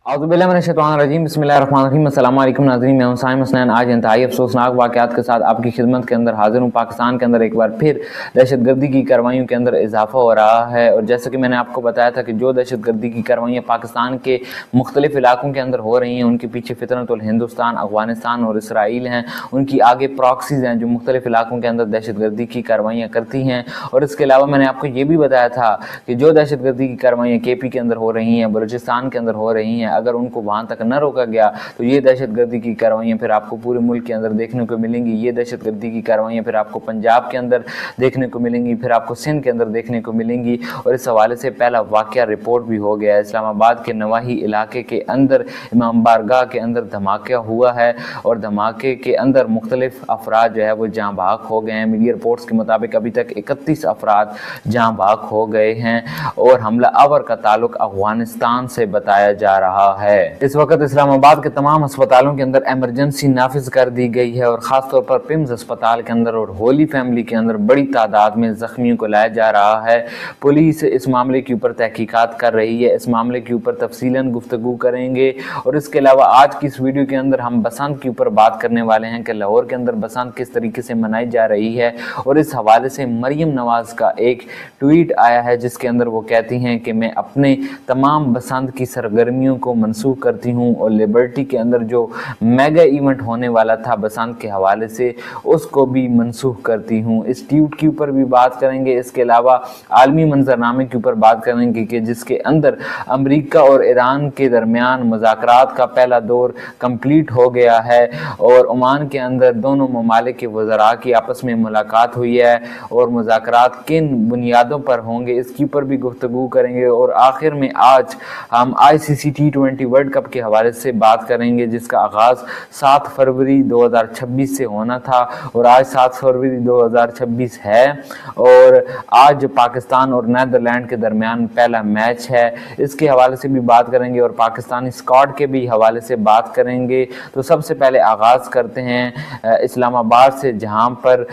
औज़ुबिल्लाहिमिनश्शैतानिर्रजीम बिस्मिल्लाहिर्रहमानिर्रहीम अस्सलाम वालेकुम नाज़रीन, मैं हूं साइम हसनैन। आज इंतहाई अफसोसनाक वाक़यात के साथ आपकी खिदमत के अंदर हाजिर हूं। पाकिस्तान के अंदर एक बार फिर दहशतगर्दी की कार्रवाइयों के अंदर इजाफा हो रहा है और जैसा कि मैंने आपको बताया था कि जो दहशतगर्दी की कार्रवाइयाँ पाकिस्तान के मुख्तलिफ इलाकों के अंदर हो रही हैं, उनके पीछे फितरतुल हिंदुस्तान, अफ़गानिस्तान और इसराइल हैं। उनकी आगे प्रॉक्सीज़ हैं जो मुख्तलिफ इलाकों के अंदर दहशतगर्दी की कार्रवाइयाँ करती हैं। और इसके अलावा मैंने आपको ये भी बताया था कि जो दहशतगर्दी की कार्रवाइयाँ KP के अंदर हो रही हैं, बलूचिस्तान के अंदर हो रही हैं, अगर उनको वहाँ तक न रोका गया तो ये दहशतगर्दी की कार्रवाइयाँ फिर आपको पूरे मुल्क के अंदर देखने को मिलेंगी। ये दहशतगर्दी की कार्रवाइयाँ फिर आपको पंजाब के अंदर देखने को मिलेंगी, फिर आपको सिंध के अंदर देखने को मिलेंगी। और इस हवाले से पहला वाक़या रिपोर्ट भी हो गया है। इस्लामाबाद के नवाही इलाके के अंदर इमाम बारगाह के अंदर धमाका हुआ है और धमाके के अंदर मुख्तलिफ अफराद जो है वो जाँ भाग हो गए हैं। मीडिया रिपोर्ट्स के मुताबिक अभी तक 31 अफराद जाँ भाग हो गए हैं और हमला आवर का ताल्लुक अफगानिस्तान से बताया जा रहा है। इस वक्त इस्लामाबाद के तमाम अस्पतालों के अंदर एमरजेंसी नाफिज कर दी गई है और ख़ास तौर पर पिम्स अस्पताल के अंदर और होली फैमिली के अंदर बड़ी तादाद में ज़ख्मियों को लाया जा रहा है। पुलिस इस मामले के ऊपर तहकीकात कर रही है। इस मामले के ऊपर तफसीलन गुफ्तगू करेंगे और इसके अलावा आज की इस वीडियो के अंदर हम बसंत के ऊपर बात करने वाले हैं कि लाहौर के अंदर बसंत किस तरीके से मनाई जा रही है। और इस हवाले से मरियम नवाज का एक ट्वीट आया है जिसके अंदर वो कहती हैं कि मैं अपने तमाम बसंत की सरगर्मियों को मनसूख करती हूँ और लिबर्टी के अंदर जो मेगा इवेंट होने वाला था बसंत के हवाले से उसको भी मनसूख करती हूँ। इस ट्वीट के ऊपर भी बात करेंगे। इसके अलावा आलमी मंजरनामे के ऊपर बात करेंगे कि जिसके अंदर अमेरिका और ईरान के दरमियान मुज़ाकरात का पहला दौर कंप्लीट हो गया है और ओमान के अंदर दोनों ममालिक के वज़रा की आपस में मुलाकात हुई है और मुज़ाकरात किन बुनियादों पर होंगे इसके ऊपर भी गुफ्तगू करेंगे। और आखिर में आज हम ICC T20 वर्ल्ड कप के हवाले से बात करेंगे जिसका आगाज़ 7 फरवरी 2026 से होना था और आज 7 फरवरी 2026 है और आज पाकिस्तान और नीदरलैंड के दरमियान पहला मैच है। इसके हवाले से भी बात करेंगे और पाकिस्तानी स्क्वाड के भी हवाले से बात करेंगे। तो सबसे पहले आगाज़ करते हैं इस्लामाबाद से, जहाँ पर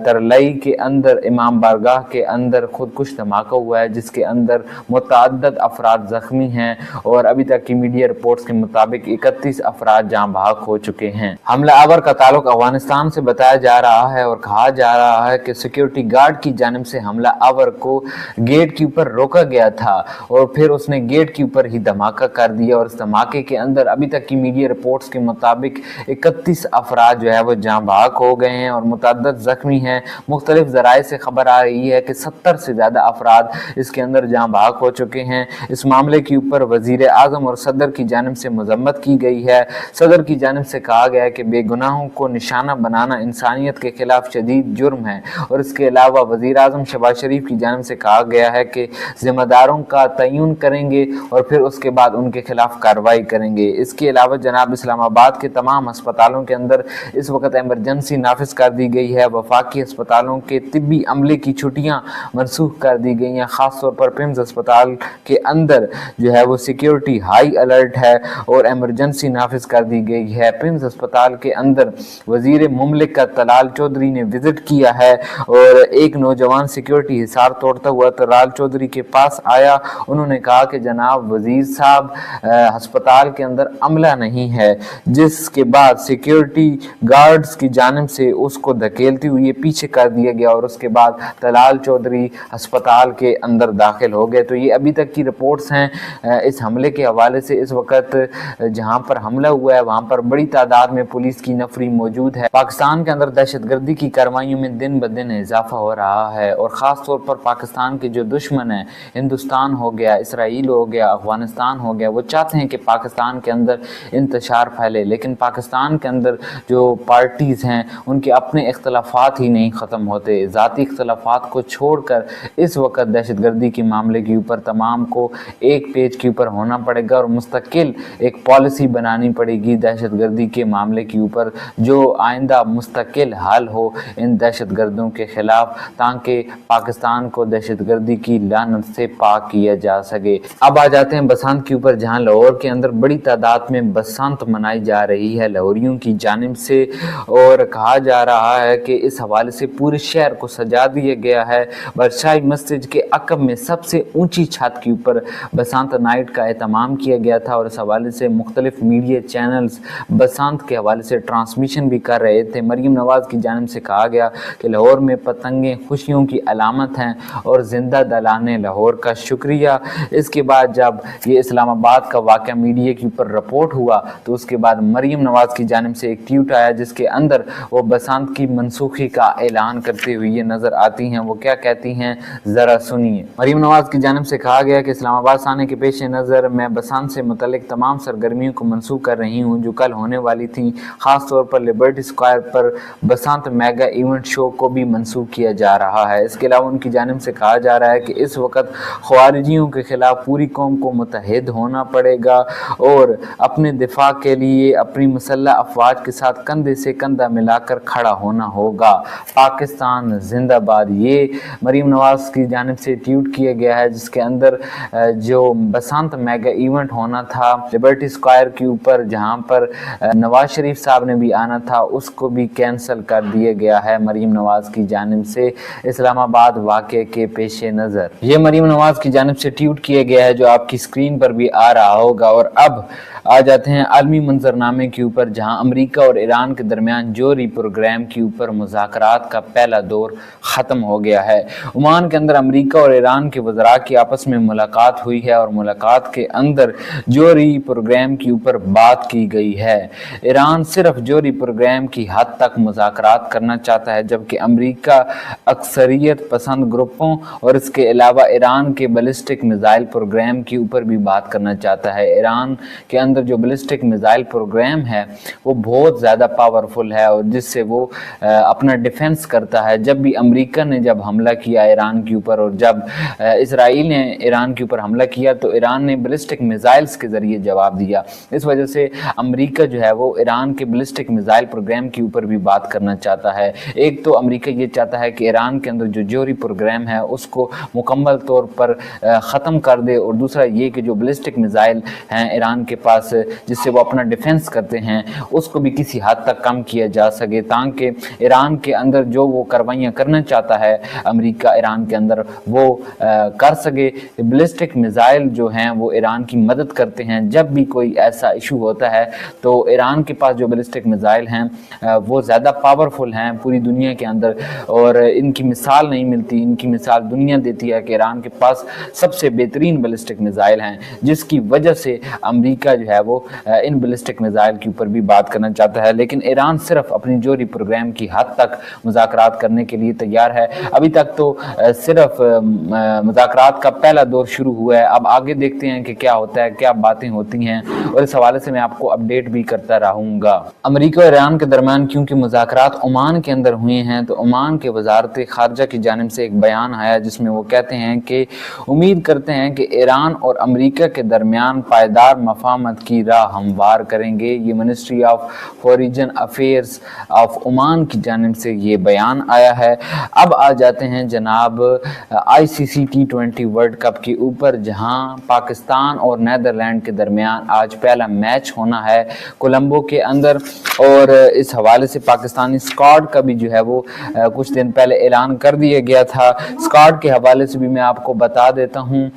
तरलई के अंदर इमाम बारगाह के अंदर खुदकुश धमाका हुआ है जिसके अंदर मुतअद्दिद अफराद ज़ख्मी हैं और अभी तक की मीडिया रिपोर्ट्स के मुताबिक 31 अफराद जाँ भाग हो चुके हैं। हमला आवर का ताल्लुक अफगानिस्तान से बताया जा रहा है और कहा जा रहा है कि सिक्योरिटी गार्ड की जानिब से हमला आवर को गेट के ऊपर रोका गया था और फिर उसने गेट के ऊपर ही धमाका कर दिया और इस धमाके के अंदर अभी तक की मीडिया रिपोर्ट्स के मुताबिक 31 अफराद जो है वो जाँ भाग हो गए हैं और मुतअद्दिद ज़ख्मी हैं। मुख्तलिफ ज़राए से खबर आ रही है कि 70 से ज़्यादा अफराद इसके अंदर जाँ भाग हो चुके हैं। इस मामले के ऊपर वज़ीर आज़म और सदर की जानिब से मज़म्मत की गई है। सदर की जानिब से कहा गया है कि बेगुनाहों को निशाना बनाना इंसानियत के खिलाफ शदीद जुर्म है और इसके अलावा वज़ीर आज़म शहबाज शरीफ की जानिब से कहा गया है कि ज़िम्मेदारों का तयन करेंगे और फिर उसके बाद उनके खिलाफ कार्रवाई करेंगे। इसके अलावा जनाब इस्लामाबाद के तमाम अस्पतालों के अंदर इस वक्त एमरजेंसी नाफिज कर दी गई है। वफाकी अस्पतालों के तिब्बी अमले की छुट्टियाँ मनसूख कर दी गई हैं। ख़ास तौर पर पिम्स अस्पताल के अंदर जो है वो सिक्योरिटी हाई अलर्ट है और एमरजेंसी नाफिज कर दी गई है। पिम्स अस्पताल के अंदर वज़ीर मुमलिक का तलाल चौधरी ने विजिट किया है और एक नौजवान सिक्योरिटी हिसार तोड़ता हुआ तलाल चौधरी के पास आया। उन्होंने कहा कि जनाब वज़ीर साहब अस्पताल के अंदर अमला नहीं है, जिसके बाद सिक्योरिटी गार्ड्स की जानिब से उसको धकेलते हुए पीछे कर दिया गया और उसके बाद तलाल चौधरी अस्पताल के अंदर दाखिल हो गए। तो ये अभी तक की रिपोर्ट्स हैं इस हमले के हवाले से। इस वक्त जहां पर हमला हुआ है वहां पर बड़ी तादाद में पुलिस की नफरी मौजूद है। पाकिस्तान के अंदर दहशतगर्दी की कार्रवाइयों में दिन ब दिन इजाफा हो रहा है और ख़ास तौर पर पाकिस्तान के जो दुश्मन हैं, हिंदुस्तान हो गया, इसराइल हो गया, अफगानिस्तान हो गया, वो चाहते हैं कि पाकिस्तान के अंदर इंतशार फैले, लेकिन पाकिस्तान के अंदर जो पार्टीज़ हैं उनके अपने इख्तलाफात ही नहीं ख़त्म होते। ज़ाती इख्तलाफात को छोड़कर इस वक्त दहशतगर्दी के मामले के ऊपर तमाम को एक पेज के ऊपर होना पड़ेगा और मुस्तकिल एक पॉलिसी बनानी पड़ेगी दहशतगर्दी के मामले के ऊपर, जो आइंदा मुस्तकिल हल हो इन दहशतगर्दों के ख़िलाफ़, ताकि पाकिस्तान को दहशतगर्दी की लानत से पाक किया जा सके। अब आ जाते हैं बसंत के ऊपर, जहां लाहौर के अंदर बड़ी तादाद में बसंत मनाई जा रही है लाहौरियों की जानिब से और कहा जा रहा है कि इस हवाले से पूरे शहर को सजा दिया गया है। बादशाही मस्जिद के अकब में सबसे ऊंची छत के ऊपर बसंत नाइट का एहतमाम किया किया गया था और इस हवाले से मुख्तलिफ मीडिया चैनल्स बसंत के हवाले से ट्रांसमिशन भी कर रहे थे। मरीम नवाज़ की जानिब से कहा गया कि लाहौर में पतंगें खुशियों की अलामत हैं और ज़िंदा दलाने लाहौर का शुक्रिया। इसके बाद जब ये इस्लामाबाद का वाक़या मीडिया के ऊपर रिपोर्ट हुआ तो उसके बाद मरीम नवाज़ की जानिब से एक ट्वीट आया जिसके अंदर वो बसंत की मनसूखी का ऐलान करते हुए ये नज़र आती हैं। वो क्या कहती हैं ज़रा सुनिए। मरीम नवाज़ की जानिब से कहा गया कि इस्लामाबाद आने के पेश नज़र मैं बसंत से मुतल्लिक तमाम सरगर्मियों को मनसूख कर रही हूँ जो कल होने वाली थी। ख़ास तौर पर लिबर्टी स्क्वायर पर बसंत मेगा इवेंट शो को भी मनसूख किया जा रहा है। इसके अलावा उनकी जानिब से कहा जा रहा है कि इस वक्त ख्वारिजियों के खिलाफ पूरी कौम को मुत्तहिद होना पड़ेगा और अपने दिफा के लिए अपनी मुसल्लह अफवाज के साथ कंधे से कंधा मिलाकर खड़ा होना होगा। पाकिस्तान जिंदाबाद, ये मरीम नवाज़ की जानिब से ट्वीट किया गया है जिसके अंदर जो बसंत मेगा इवेंट होना था लिबर्टी स्क्वायर के ऊपर जहां पर नवाज शरीफ साहब ने भी आना था उसको भी कैंसिल कर दिया गया है मरीम नवाज़ की जानिब से इस्लामाबाद वाक़े के पेश नज़र। ये मरीम नवाज़ की जानिब से ट्वीट किया गया है जो आपकी स्क्रीन पर भी आ रहा होगा। और अब आ जाते हैं आलमी मंजरनामे के ऊपर जहां अमेरिका और ईरान के दरमियान जोहरी प्रोग्राम के ऊपर मुज़ाकरात का पहला दौर ख़त्म हो गया है। ओमान के अंदर अमेरिका और ईरान के वज़रा की आपस में मुलाकात हुई है और मुलाकात के अंदर जोहरी प्रोग्राम के ऊपर बात की गई है। ईरान सिर्फ जोहरी प्रोग्राम की हद तक मुज़ाकरात करना चाहता है जबकि अमेरिका अक्सरियत पसंद ग्रुपों और इसके अलावा ईरान के बैलिस्टिक मिसाइल प्रोग्राम के ऊपर भी बात करना चाहता है। ईरान के अंदर जो बैलिस्टिक मिसाइल प्रोग्राम है वो बहुत ज़्यादा पावरफुल है और जिससे वो अपना डिफेंस करता है। जब भी अमेरिका ने जब हमला किया ईरान के ऊपर और जब इसराइल ने ईरान के ऊपर हमला किया तो ईरान ने बैलिस्टिक मिसाइल्स के ज़रिए जवाब दिया। इस वजह से अमेरिका जो है वो ईरान के बैलिस्टिक मिसाइल प्रोग्राम के ऊपर भी बात करना चाहता है। एक तो अमेरिका ये चाहता है कि ईरान के अंदर जो जोहरी प्रोग्राम है उसको मुकम्मल तौर पर ख़त्म कर दे और दूसरा ये कि जो बैलिस्टिक मिसाइल हैं ईरान के पास जिससे वो अपना डिफेंस करते हैं उसको भी किसी हद तक कम किया जा सके ताकि ईरान के अंदर जो वो कार्रवाइयाँ करना चाहता है अमेरिका ईरान के अंदर वो कर सके। बैलिस्टिक मिसाइल जो हैं वो ईरान की मदद करते हैं। जब भी कोई ऐसा इशू होता है तो ईरान के पास जो बैलिस्टिक मिसाइल हैं वो ज़्यादा पावरफुल हैं पूरी दुनिया के अंदर और इनकी मिसाल नहीं मिलती। इनकी मिसाल दुनिया देती है कि ईरान के पास सबसे बेहतरीन बैलिस्टिक मिसाइल हैं जिसकी वजह से अमेरिका जो है वो इन बैलिस्टिक मिसाइल के ऊपर भी बात करना चाहता है। लेकिन ईरान सिर्फ अपनी जोहरी प्रोग्राम की हद तक मुज़ाकरात करने के लिए तैयार है। अभी तक तो सिर्फ मुज़ाकरात का पहला दौर शुरू हुआ है। अब आगे देखते हैं कि क्या होता है, क्या बातें होती हैं और इस हवाले से मैं आपको अपडेट भी करता रहूँगा। अमेरिका और ईरान के दरमियान क्योंकि मुज़ाकरात ओमान के अंदर हुए हैं तो ओमान के वज़ारत ख़ारजा की जानिब से एक बयान आया जिसमें वो कहते हैं कि उम्मीद करते हैं कि ईरान और अमेरिका के दरमियान पायदार मफाहमत की राह हमवार करेंगे। ये ministry of foreign affairs of Oman की जानिब से ये बयान आया है। अब आ जाते हैं जनाब ICC T20 वर्ल्ड कप के ऊपर जहां पाकिस्तान और नीदरलैंड के दरमियान आज पहला मैच होना है कोलंबो के अंदर और इस हवाले से पाकिस्तानी स्क्वाड का भी जो है वो कुछ दिन पहले ऐलान कर दिया गया था। स्क्वाड के हवाले से भी मैं आपको बता देता हूँ।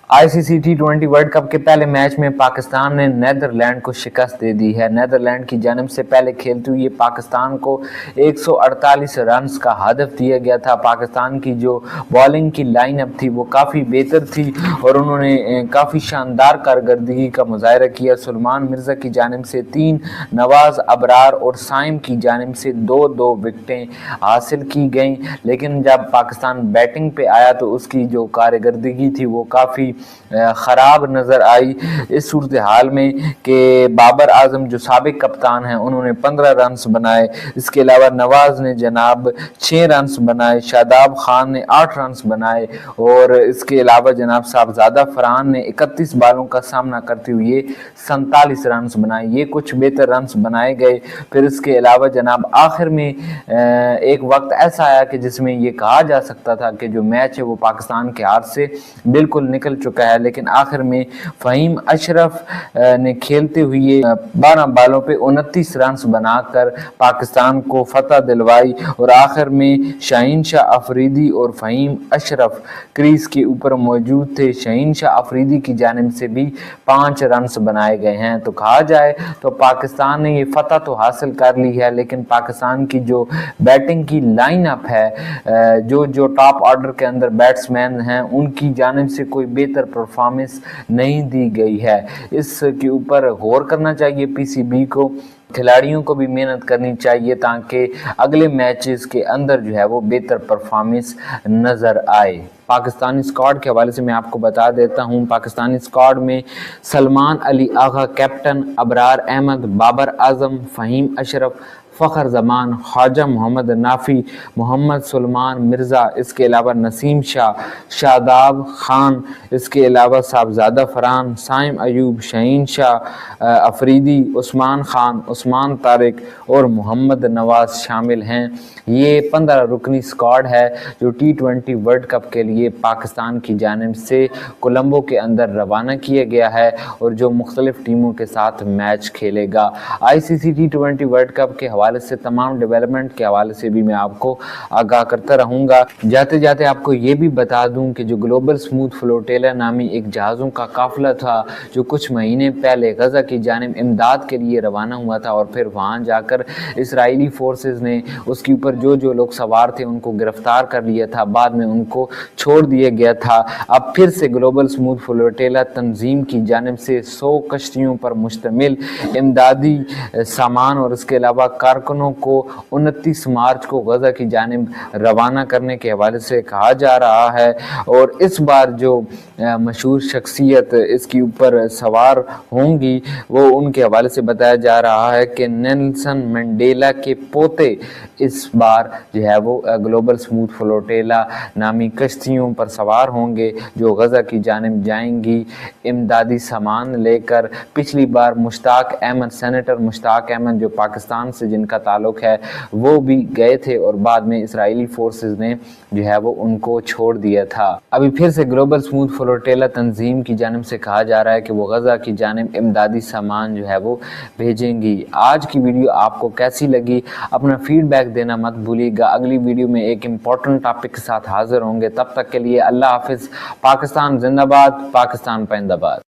ICC T20 वर्ल्ड कप के पहले मैच में पाकिस्तान ने नीदरलैंड को शिकस्त दे दी है। नीदरलैंड की जानिब से पहले खेलते हुए पाकिस्तान को 148 रन का हदफ दिया गया था। पाकिस्तान की जो बॉलिंग की लाइनअप थी वो काफ़ी बेहतर थी और उन्होंने काफ़ी शानदार कारकर्दगी का मुजाहरा किया। सलमान मिर्ज़ा की जानिब से 3, नवाज़ अबरार और साइम की जानिब से 2-2 विकटें हासिल की गईं। लेकिन जब पाकिस्तान बैटिंग पे आया तो उसकी जो कारकर्दगी थी वो काफ़ी ख़राब नज़र आई इस सूरत हाल में कि बाबर आजम जो साबिक कप्तान हैं उन्होंने 15 रन बनाए। इसके अलावा नवाज़ ने जनाब 6 रन बनाए, शादाब खान ने 8 रन बनाए और इसके अलावा जनाब साहबजादा फरहान ने 31 बालों का सामना करते हुए 47 रन बनाए। ये कुछ बेहतर रन बनाए गए। फिर इसके अलावा जनाब आखिर में एक वक्त ऐसा आया कि जिसमें ये कहा जा सकता था कि जो मैच है वो पाकिस्तान के हाथ से बिल्कुल निकल چکا ہے، لیکن آخر میں فہیم اشرف نے کھیلتے ہوئے 12 بالوں پہ 29 رنز بنا کر پاکستان کو فتح دلوائی اور آخر میں شاہین شاہ افریدی اور فہیم اشرف کریز کے اوپر موجود تھے۔ شاہین شاہ افریدی کی جانب سے بھی 5 رنز بنائے گئے ہیں۔ تو کہا جائے تو پاکستان نے یہ فتح تو حاصل کر لی ہے، لیکن پاکستان کی جو بیٹنگ کی لائن اپ ہے، جو ٹاپ آرڈر کے اندر بیٹسمین ہیں، ان کی جانب سے کوئی بہتر پرفارمنس نہیں دی گئی ہے۔ اس کے اوپر غور کرنا چاہیے پی سی بی کو، کھلاڑیوں کو بھی محنت کرنی چاہیے تاکہ اگلے میچز کے اندر جو ہے وہ بہتر پرفارمنس نظر آئے۔ پاکستانی اسکواڈ کے حوالے سے میں آپ کو بتا دیتا ہوں، پاکستانی اسکواڈ میں سلمان علی آغا کیپٹن، ابرار احمد، بابر اعظم، فہیم اشرف، فخر زمان، خواجہ محمد نافی، محمد سلمان مرزا، اس کے علاوہ نسیم شاہ، شاداب خان، اس کے علاوہ صاحبزادہ فرحان، سائم ایوب، شاہین شاہ افریدی، عثمان خان، عثمان طارق اور محمد نواز شامل ہیں۔ یہ 15 رکنی اسکواڈ ہے جو T20 ورلڈ کپ کے لیے پاکستان کی جانب سے کولمبو کے اندر روانہ کیا گیا ہے اور جو مختلف ٹیموں کے ساتھ میچ کھیلے گا۔ ICC T20 ورلڈ کپ کے حوالے سے تمام ڈیولپمنٹ کے حوالے سے بھی میں آپ کو آگاہ کرتا رہوں گا۔ جاتے جاتے آپ کو یہ بھی بتا دوں کہ جو گلوبل سموتھ فلوٹیلا نامی ایک جہازوں کا قافلہ تھا جو کچھ مہینے پہلے غزہ کی جانب امداد کے لیے روانہ ہوا تھا اور پھر وہاں جا کر اسرائیلی فورسز نے اس کے اوپر جو لوگ سوار تھے ان کو گرفتار کر لیا تھا، بعد میں ان کو چھوڑ دیا گیا تھا۔ اب پھر سے گلوبل سموتھ فلوٹیلا تنظیم کی جانب سے 100 کشتیوں پر مشتمل امدادی سامان اور اس کے علاوہ کارکنوں کو 29 مارچ کو غزہ کی جانب روانہ کرنے کے حوالے سے کہا جا رہا ہے۔ اور اس بار جو مشہور شخصیت اس کے اوپر سوار ہوں گی وہ ان کے حوالے سے بتایا جا رہا ہے کہ نیلسن منڈیلا کے پوتے اس بار جو ہے وہ گلوبل سموتھ فلوٹیلا نامی کشتیوں پر سوار ہوں گے جو غزہ کی جانب جائیں گی امدادی سامان لے کر۔ پچھلی بار مشتاق احمد، سینیٹر مشتاق احمد جو پاکستان سے جن کا تعلق ہے، وہ بھی گئے تھے اور بعد میں اسرائیلی فورسز نے جو ہے وہ ان کو چھوڑ دیا تھا۔ ابھی پھر سے گلوبل سموتھ فلوٹیلا تنظیم کی جانب سے کہا جا رہا ہے کہ وہ غزہ کی جانب امدادی سامان جو ہے وہ بھیجیں گی۔ آج کی ویڈیو آپ کو کیسی لگی؟ اپنا فیڈ بیک دینا مت بھولیے گا۔ اگلی ویڈیو میں ایک امپورٹنٹ ٹاپک کے ساتھ حاضر ہوں گے، تب تک کے لیے اللہ حافظ۔ پاکستان زندہ باد، پاکستان پائندہ باد۔